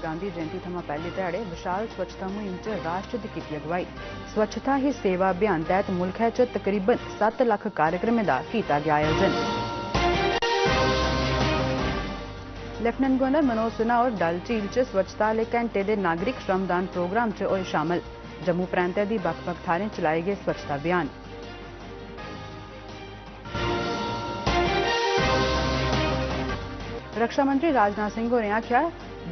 गांधी जयंती थमां पहले ध्याड़े विशाल स्वच्छता मुहिम च राष्ट्र दी कीती अगवाई। स्वच्छता ही सेवा अभियान तैह्त मुल्खै च तकरीबन 7 लाख कार्यक्रमें दा कीता गया आयोजन। लेफ्टिनेंट गवर्नर मनोज सिन्हा और डल झील च स्वच्छता आह्ले घैंटे दे नागरिक श्रमदान प्रोग्राम च होए शामल। जम्मू प्रांतै दी बक्ख-बक्ख थाह्रें चलाए गे स्वच्छता अभियान। रक्षा मंत्री राजनाथ सिंह होरें आख्या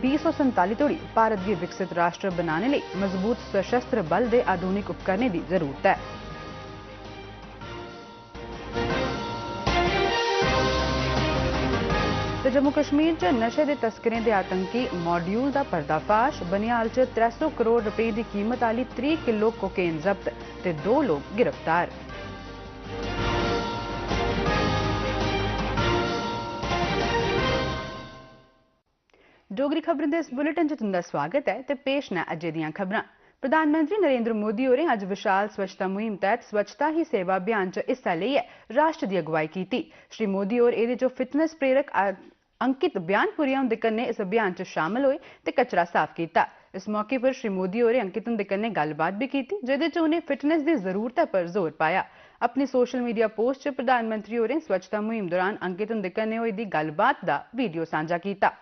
2047 तोड़ी भारत गी विकसित राष्ट्र बनाने लेई मजबूत सशस्त्र बल दे आधुनिक उपकरणें दी जरूरत है। जम्मू कश्मीर च नशे दे तस्करें दे आतंकी मॉड्यूल दा पर्दाफाश। बनिहाल च 300 करोड़ रुपए दी कीमत आह्ली 30 किलो कोकेन जब्त ते 2 लोग गिरफ्तार। डोगरी खबरें दे इस बुलेटिन च तुंदा स्वागत है ते पेश न अज्जै दियां खबरां। प्रधानमंत्री नरेंद्र मोदी होरें अज्ज विशाल स्वच्छता मुहिम तैह्त स्वच्छता ही सेवा अभियान च हिस्सा लेइयै राष्ट्र दी अगुवाई कीती। श्री मोदी होर एह्दे च फिटनेस प्रेरक अंकित ब्यानपुरिया हुंदे कन्नै इस अभियान च शामल होए ते कचरा साफ कीता। इस मौके पर श्री मोदी होरें अंकित हुंदे कन्नै गल्लबात भी कीती, जेह्दे च उ'नें फिटनेस दी जरूरतै पर जोर पाया। अपनी सोशल मीडिया पोस्ट च प्रधानमंत्री होरें स्वच्छता मुहिम दौरान अंकित हुंदे कन्नै होई दी गल्लबात दा वीडियो सांझा कीता।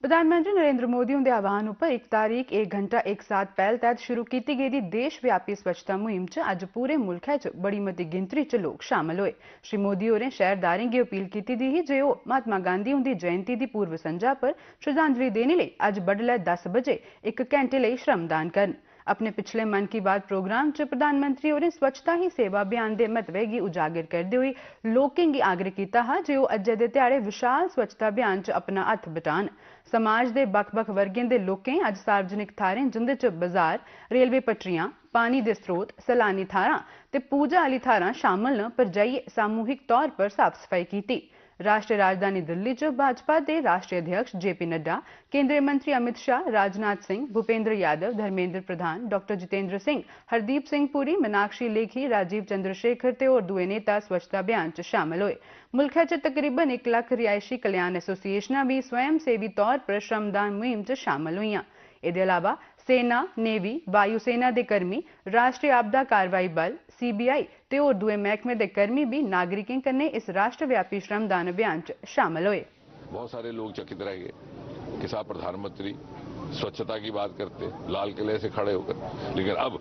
प्रधानमंत्री नरेंद्र मोदी हुंदे आह्वान उप्पर 1 तारीख 1 घंटा 1 साथ पहल तैह्त शुरू कीती गेदी देशव्यापी स्वच्छता मुहिम च अज्ज पूरे मुल्खै च बड़ी मती गिनतरी च लोक शामल होए। श्री मोदी होरें शैह्रदारें गी अपील कीती दी ही जे ओह् महात्मा गांधी हुंदी जयंती दी पूर्व संझा पर श्रद्धांजलि देने लेई अज्ज बडलै 10 बजे 1 घैंटे लेई श्रमदान करन। अपने पिछले मन की बात प्रोग्राम च प्रधानमंत्री होरें स्वच्छता ही सेवा अभियान दे महत्व गी उजागर करदे होई लोकें गी आग्रह कीता हा जे ओह् अज्जै दे ध्याड़े विशाल स्वच्छता अभियान च अपना हत्थ बटान। समाज दे बक्ख-बक्ख वर्गें दे लोकें अज्ज सार्वजनिक थाह्रें जिंदे च बाजार, रेलवे पटरियां, पानी दे स्रोत, सैलानी थाह्रां ते पूजा आह्ली थाह्रां शामल न पर जाइयै सामूहिक तौर पर साफ सफाई कीती। राष्ट्रीय राजधानी दिल्ली च भाजपा दे राष्ट्रीय अध्यक्ष JP नड्डा, केंद्रीय मंत्री अमित शाह, राजनाथ सिंह, भूपेंद्र यादव, धर्मेंद्र प्रधान, डॉक्टर जितेंद्र सिंह, हरदीप सिंह पुरी, मीनाक्षी लेखी, राजीव चंद्रशेखर ते होर दुए नेता स्वच्छता अभियान च शामल होए। मुल्खै च तकरीबन 1 लाख रिहायशी कल्याण एसोसिएशनां भी स्वयंसेवी तौर पर श्रमदान मुहिम च शामल होईयां। एह्दे अलावा सेना, नेवी, वायुसेना दे कर्मी, राष्ट्रीय आपदा कारवाई बल, CBI ते होर दुए मैह्कमे दे कर्मी भी नागरिकें कन्नै इस राष्ट्रव्यापी श्रमदान अभियान च शामल होए। बहुत सारे लोग चकित रह गए कि साहब प्रधानमंत्री स्वच्छता की बात करते लाल किले से खड़े होकर, लेकिन अब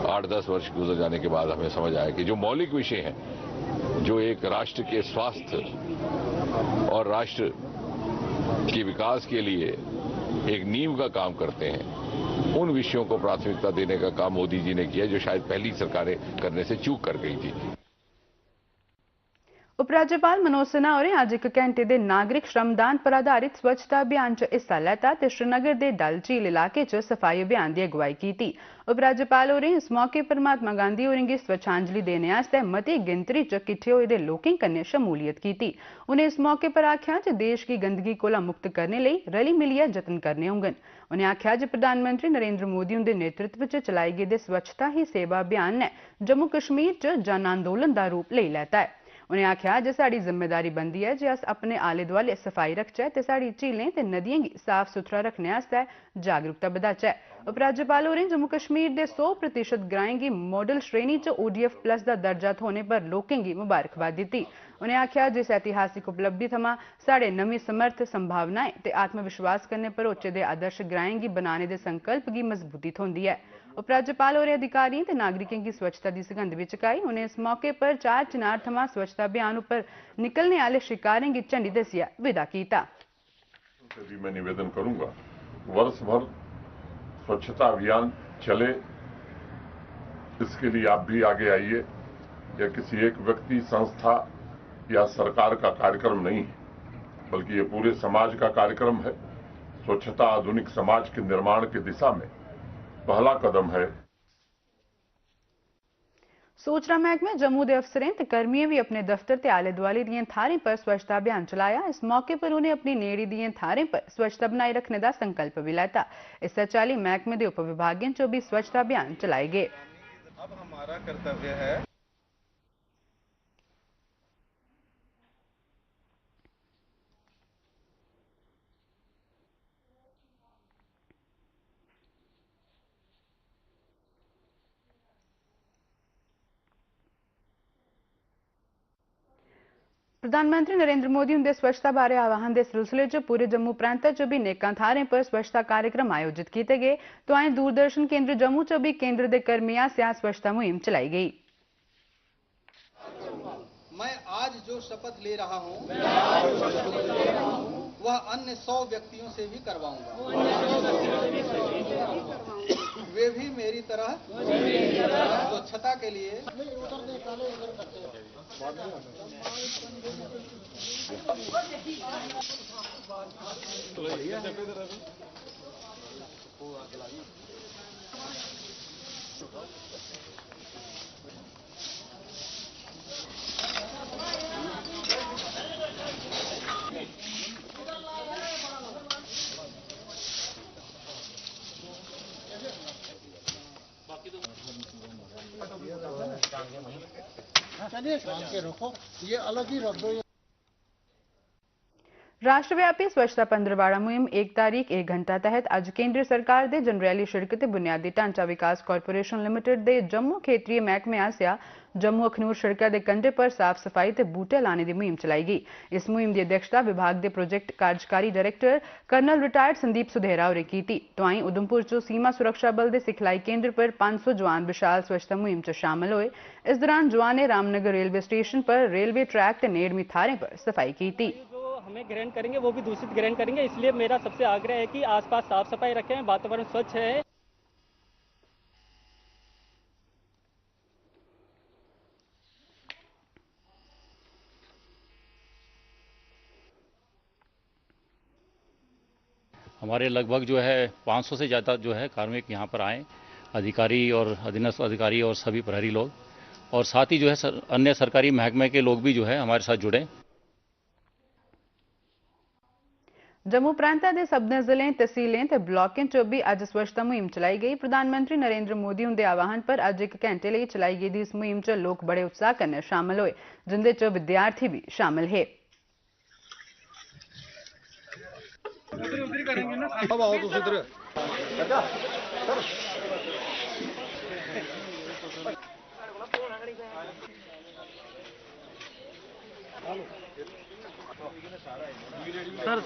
8-10 वर्ष गुजर जाने के बाद हमें समझ आया कि जो मौलिक विषय हैं, जो एक राष्ट्र के स्वास्थ्य और राष्ट्र के विकास के लिए एक नींव का काम करते हैं, उन विषयों को प्राथमिकता देने का काम मोदी जी ने किया, जो शायद पहली सरकारें करने से चूक कर गई थी। उपराज्यपाल मनोज सिन्हा होरें अज्ज 1 घैंटे दे नागरिक श्रमदान पर आधारित स्वच्छता अभियान च हिस्सा लैता ते श्रीनगर दे डल झील इलाके च सफाई अभियान दी अगुवाई कीती। उपराज्यपाल होरें इस मौके पर महात्मा गांधी होरें गी स्वच्छांजलि देने आस्तै मती गिनतरी च किट्ठे होए दे लोकें कन्नै शमूलियत कीती। उ'नें इस मौके पर आखेआ जे देश गी गंदगी कोला मुक्त करने लेई रली मिलियै जतन करने होङन। उ'नें आखेआ जे प्रधानमंत्री नरेंद्र मोदी हुंदे नेतृत्व च चलाए गेदे स्वच्छता ही सेवा अभियान ने जम्मू कश्मीर च जन आंदोलन दा रूप लेई लैता है। उ'नें आखेआ जे साढ़ी जिम्मेदारी बनदी है जे अस अपने आले दुआले सफाई रखचै ते साढ़ी झीलें ते नदियें गी साफ सुथरा रखने आस्तै जागरूकता बधाचै। उपराज्यपाल होरें जम्मू कश्मीर दे 100% ग्राएं गी मॉडल श्रेणी च ODF+ दा दर्जा थ्होने पर लोकें गी मुबारकबाद दित्ती। उ'नें आखेआ जे इस ऐतिहासिक उपलब्धि थमां साढ़े नमीं समर्थ, संभावनाएं ते आत्मविश्वास कन्नै भरोचे दे आदर्श ग्राएं गी बनाने दे संकल्प गी मजबूती थ्होंदी है। उपराज्यपाल होरें अधिकारियों ते नागरिकें की स्वच्छता की सगंध भी चुकाई। उन्हें इस मौके पर 4 चिनार थमां स्वच्छता अभियान उपर निकलने आले शिकारें की झंडी दस्सियै विदा कीता। मैं निवेदन करूंगा, वर्ष भर स्वच्छता अभियान चले, इसके लिए आप भी आगे आइए। यह किसी एक व्यक्ति, संस्था या सरकार का कार्यक्रम नहीं है, बल्कि ये पूरे समाज का कार्यक्रम है। स्वच्छता आधुनिक समाज के निर्माण की दिशा में पहला कदम है। सूचना महकमे जम्मू के अफसरें ते कर्मियों भी अपने दफ्तर ते आले दुआले दियां थारें पर स्वच्छता अभियान चलाया। इस मौके पर उन्हें अपनी नेड़ी दियां थारें पर स्वच्छता बनाए रखने का संकल्प भी लैता। इस चाली महकमे के उपविभागों चो भी स्वच्छता अभियान चलाए गए। अब हमारा कर्तव्य है प्रधानमंत्री नरेंद्र मोदी उनके स्वच्छता बारे आह्वान के सिलसिले च पूरे जम्मू प्रांत च भी नेकां थारें पर स्वच्छता कार्यक्रम आयोजित किए गए। तो आई दूरदर्शन केंद्र जम्मू च भी केंद्र के कर्मियों आसिया स्वच्छता मुहिम चलाई गई। मैं आज जो शपथ ले रहा हूं वह अन्य 100 व्यक्तियों से भी करवाऊंगा। वे भी मेरी तरह स्वच्छता के लिए ये अलग ही रख दो। राष्ट्रव्यापी स्वच्छता पंद्रवाड़ा मुहिम 1 तारीख 1 घंटा तहत अज केंद्र सरकार के जनरैली शिड़क बुनियादी ढांचा विकास कॉरपोरेशन लिमिटेड के जम्मू क्षेत्रीय महकमे आसिया जम्मू अखनूर सड़क के कंढे पर साफ सफाई ते बूटे लाने की मुहिम चलाई गई। इस मुहिम की अध्यक्षता विभाग के प्रोजेक्ट कार्यकारी डायरेक्टर कर्नल रिटायर्ड संदीप सुधेरा होरें की। तो आई उधमपुर चो सीमा सुरक्षा बल के सिखलाई केंद्र पर 500 जवान विशाल स्वच्छता मुहिम च शामिल हुए। इस दौरान जवान ने रामनगर रेलवे स्टेशन पर रेलवे ट्रैक ते नेड़मी थारें पर सफाई की। हमें ग्रहण करेंगे वो भी दूषित ग्रहण करेंगे, इसलिए मेरा सबसे आग्रह है कि आसपास साफ सफाई रखें, वातावरण स्वच्छ है। हमारे लगभग जो है 500 से ज़्यादा जो है कार्मिक यहाँ पर आए, अधिकारी और अधीनस्थ अधिकारी और सभी प्रहरी लोग, और साथ ही जो है अन्य सरकारी महकमे के लोग भी जो है हमारे साथ जुड़े। जम्मू प्रांत के सबने जिले तहसीलें ते ब्लॉकें चो भी अज स्वच्छता मुहिम चलाई गई। प्रधानमंत्री नरेंद्र मोदी उनके आह्वान पर अज 1 घंटे लिए चलाई गई इस मुहिम च लोग बड़े उत्साह कन्नै शामिल हुए, जिंदे च विद्यार्थी भी शामिल है।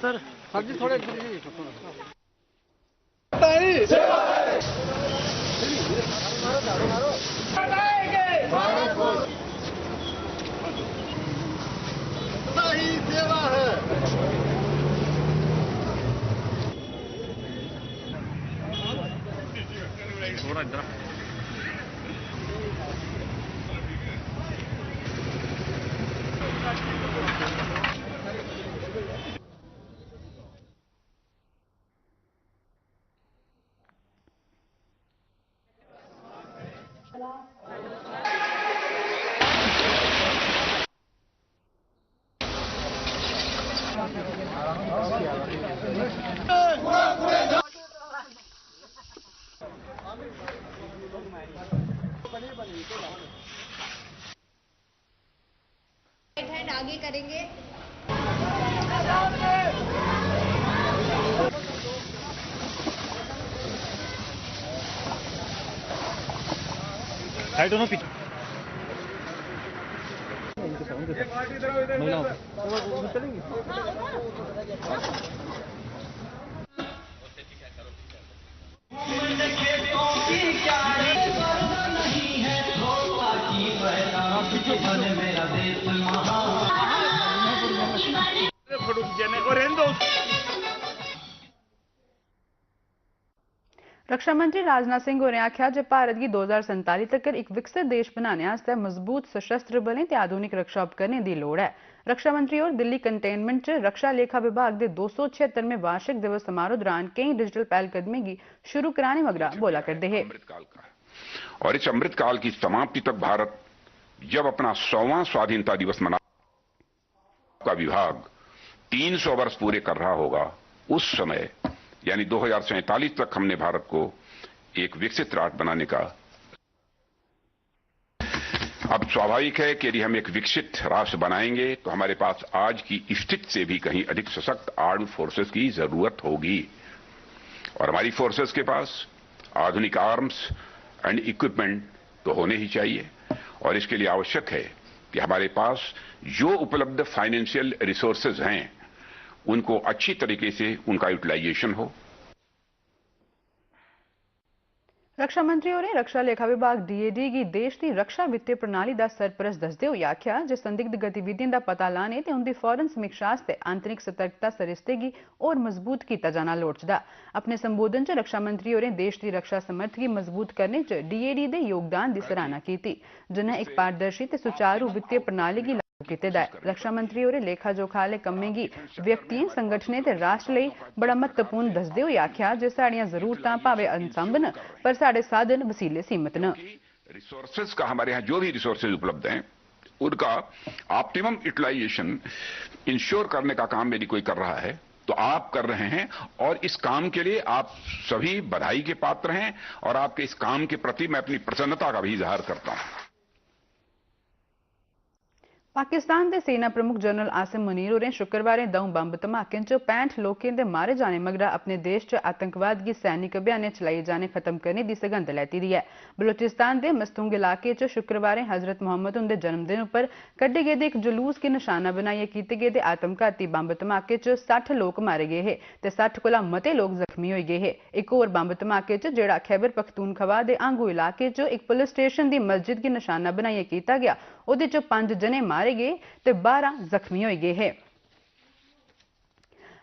सर जी थोड़े आगे करेंगे। आई डोंट नो पीछे रक्षा मंत्री राजनाथ सिंह होरें आख्या जे भारत गी 2047 तक एक विकसित देश बनाने आस्तै मजबूत सशस्त्र बलें ते आधुनिक रक्षा उपकरणें दी लोड़ है। रक्षा मंत्री और दिल्ली कंटेनमेंट च रक्षा लेखा विभाग के 276वें वार्षिक दिवस समारोह दौरान कई डिजिटल पहलकदमी की शुरू कराने मगरा बोला करते हैं। और इस अमृतकाल की समाप्ति तक भारत जब अपना 100वां स्वाधीनता दिवस मना का विभाग 300 वर्ष पूरे कर रहा होगा, उस समय यानी 2047 तक हमने भारत को एक विकसित राष्ट्र बनाने का। अब स्वाभाविक है कि यदि हम एक विकसित राष्ट्र बनाएंगे तो हमारे पास आज की स्थिति से भी कहीं अधिक सशक्त आर्म्ड फोर्सेस की जरूरत होगी, और हमारी फोर्सेस के पास आधुनिक आर्म्स एंड इक्विपमेंट तो होने ही चाहिए। और इसके लिए आवश्यक है कि हमारे पास जो उपलब्ध फाइनेंशियल रिसोर्सेज हैं उनको अच्छी तरीके से उनका यूटिलाइजेशन हो। रक्षा मंत्री होरें रक्षा लेखा विभाग डीएडी की देश की रक्षा वित्तीय प्रणाली का सरपरस्त दसदे होई आख्या जे संदिग्ध गतिविधियों का पता लाने ते उनकी फौरन समीक्षा आस्ते आंतरिक सतर्कता सरिस्ते की और मजबूत किया जाना लोड़चदा। अपने संबोधन च रक्षा मंत्री होरें देश की रक्षा समर्थ की मजबूत करने च डीएडी के योगदान की सराहना की, जिन्हें एक पारदर्शी ते सुचारू वित्तीय प्रणाली की रक्षा मंत्री होरें लेखा जोखा आले कम्में गी व्यक्तियों संगठनें ते राष्ट्र लई बड़ा महत्वपूर्ण दसदे होई आख्या जे साड़ियां जरूरतां भावें अनसंभ न पर साडे साधन वसीले सीमित न। रिसोर्सेज का हमारे यहाँ जो भी रिसोर्सेज उपलब्ध हैं उनका ऑप्टिमम यूटिलाइजेशन इंश्योर करने का काम यदि कोई कर रहा है तो आप कर रहे हैं, और इस काम के लिए आप सभी बधाई के पात्र हैं, और आपके इस काम के प्रति मैं अपनी प्रसन्नता का भी इजहार करता हूं। पाकिस्तान के सेना प्रमुख जनरल आसिम मुनीर होरें शुक्रवार दऊं बंब धमाके च 65 लोगों के मारे जाने मगरा अपने देश च आतंकवाद की सैनिक अभियान चलाई जाने खत्म करने की सगंध लैती दी है। बलूचिस्तान के मस्तूंग इलाके च शुक्रवार हजरत मोहम्मद उनके जन्मदिन पर कड्ढे गेदे एक जुलूस की निशाना बनाइए कीते गेदे आत्मघाती बंब धमाके च 60 लोग मारे गए हैं ते 60 कोला मते लोग जख्मी हो गए हैं। एक होर बंब धमाके च जेड़ा खैबर पख्तूनखवा के आंगू इलाके च एक पुलिस स्टेशन की मस्जिद की निशाना बनाइए किया गया, उहदे च 5 जने मारे गए ते 12 जख्मी हो गए हैं।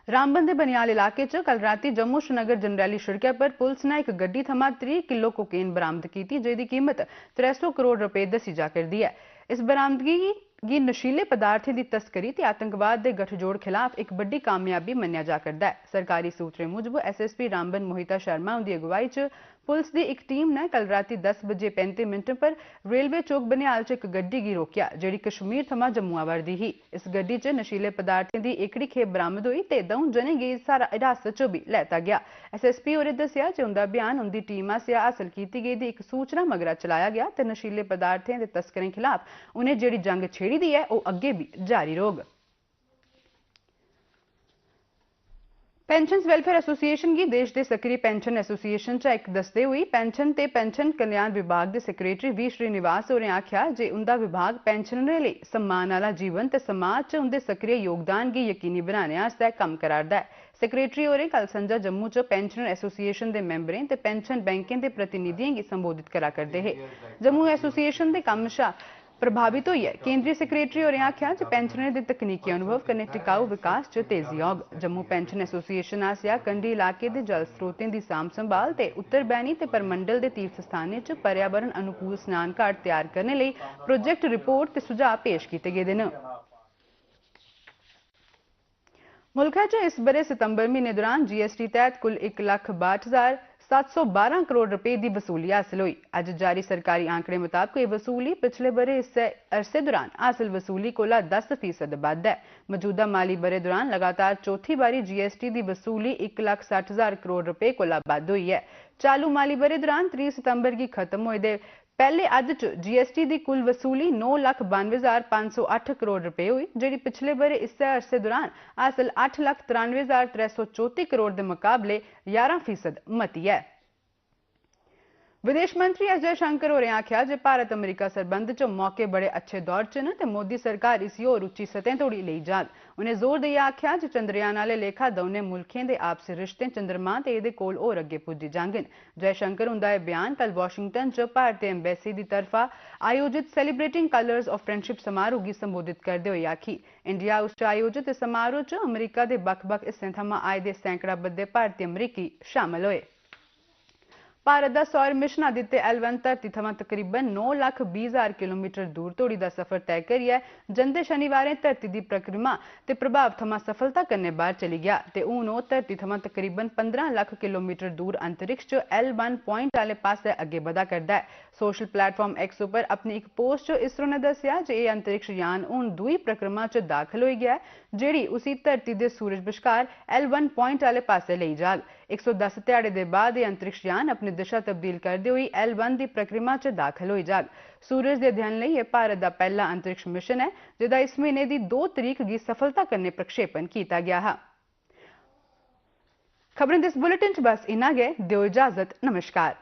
रामबन के बनियाल इलाके च कल राती जम्मू श्रीनगर जनरैली सड़क पर पुलिस ने एक गड्डी थमा 30 किलो कोकेन बरामद की, जिसकी कीमत 300 करोड़ रुपए दसी जा करदी है। इस बरामदगी गी नशीले पदार्थों की तस्करी ते आतंकवाद के गठजोड़ खिलाफ एक बड़ी कामयाबी मन्निया जा करदा है। सरकारी सूत्रें मुजब एसएसपी रामबन मोहिता शर्मा उनकी अगुवाई च पुलिस की एक टीम ने कल राती 10:35 पर रेलवे चौक बनियाल च एक गड्डी गी रोकिया जिहड़ी कश्मीर थमां जम्मू आवरदी ही। इस गड्डी च नशीले पदार्थों की एकड़ी खेप बरामद हुई ते दऊं जने गी हिरासत च भी लैता गया। एसएसपी होरें दस्सिया जे उनका बयान उनकी टीम आसेआ हासल की गेदी एक सूचना मगरा चलाया गया ते नशीले पदार्थों के तस्करें खिलाफ उन्हें जिहड़ी जंग छेड़ी दी है वह अगे भी जारी रहोग। पेंशन वेलफेयर एसोसिएशन की देश के सक्रिय पेंशन एसोसिएशन च एक दसदे हुई पेंशन ते पेंशन कल्याण विभाग के सैक्रेटरी वी श्रीनिवास होरें आख्या जे उनका विभाग पेंशनरें लिए सम्मान वाला जीवन ते समाज च उनके सक्रिय योगदान की यकीनी बनाने आस्तै कम्म करा'रदा है। सैक्रेटरी होरें कल संजा जम्मू च पेंशनर एसोसिएशन के मैंबरें ते पेंशन बैंकें के प्रतिनिधियों की संबोधित करा करदे हे। जम्मू एसोसिएशन के कम्म शा प्रभावित होइए केंद्रीय सैक्रेटरी होरें आख्या जे पेंशनरें दे तकनीकी अनुभव कन्नै टिकाऊ विकास च तेजी औग। जम्मू पेंशन एसोसिएशन आसेआ कंडी इलाके दे जल स्रोतें दी सांभ संभाल ते उत्तर बैनी ते परमंडल दे तीर्थ स्थानें च पर्यावरण अनुकूल स्नान घाट तैयार करने लेई प्रोजेक्ट रिपोर्ट ते सुझाव पेश कीते गेदे न। मुल्कै च इस बरे सितंबर महीने दौरान जीएसटी तैहत कुल 1,62,712 करोड़ रुपए की वसूली हासिल हुई। अज जारी सरकारी आंकड़े मुताबक यह वसूली पिछले बरे इस अरसे दौरान हासिल वसूली कोला 10% बद्ध है। मौजूदा माली बरे दौरान लगातार चौथी बारी जीएसटी की वसूली 1,60,000 करोड़ रुपए कोला बद्ध हुई है। चालू माली बरे दौरान 30 सितंबर की खत्म होए दे पहले अद्ध च जीएसटी की कुल वसूली 9,92,508 करोड़ रुपए हुई, जिहड़ी पिछले बरे इस अरसे दौरान हासिल 8,93,334 करोड़ के मुकाबले 11% मती है। विदेश मंत्री एस जयशंकर होरें आख्या जे भारत अमरीका सरबंध च मौके बड़े अच्छे दौर च न ते मोदी सरकार इसी होर उच्ची सतह तोड़ी लेई जाग। उन्हें जोर देइयै आख्या जे चंद्रयान आह्ले लेखा दौनें मुल्खें दे आपसी रिश्ते चंद्रमा ते एह्दे कोल होर अग्गे पुज्जी जाङन। जयशंकर हुंदा एह् बयान कल वाशिंगटन च भारतीय एम्बेसी दी तरफा आयोजित सेलिब्रेटिंग कलर्स ऑफ फ्रेंडशिप समारोह गी संबोधित करदे होई आखी। इंडिया हाउस च आयोजित इस समारोह च अमरीका दे बक्ख-बक्ख हिस्सें थमां आए दे सैकड़ा बद्दे भारतीय अमरीकी शामल होए। भारत का सौर मिशन आदित्य L1 धरती थमां तकरीबन 9,20,000 किलोमीटर दूर तोड़ी का सफर तय करियै जंदे शनिवारें धरती की परिक्रमा ते प्रभाव थमां सफलता कन्नै बाहर चली गया ते हुण ओह धरती थमां तकरीबन 15 लाख किलोमीटर दूर अंतरिक्ष च L1 पॉइंट आले पासे अगे बधा करदा है। सोशल प्लेटफॉर्म X उपर अपनी एक पोस्ट च इसरो ने दस्सिया जे एह अंतरिक्ष यान हुण दूई परिक्रमा च दाखल होई गया है जेहड़ी उसी धरती दे सूरज बश्कार L1 पॉइंट आले पासे लेई जाग। 110 ध्याड़े दे बाद एह अंतरिक्ष यान अपनी दिशा तब्दील करदे होई L1 दी परिक्रमा च दाखल होई जाग। सूरज दे अध्ययन लई एह भारत दा पहला अंतरिक्ष मिशन है जेदा इस महीने दी 2 तरीक गी सफलता कन्नै प्रक्षेपण कीता गया हा। खबरें दे इस बुलेटिन च बस इन्ना गै। दिओ इजाजत। नमस्कार।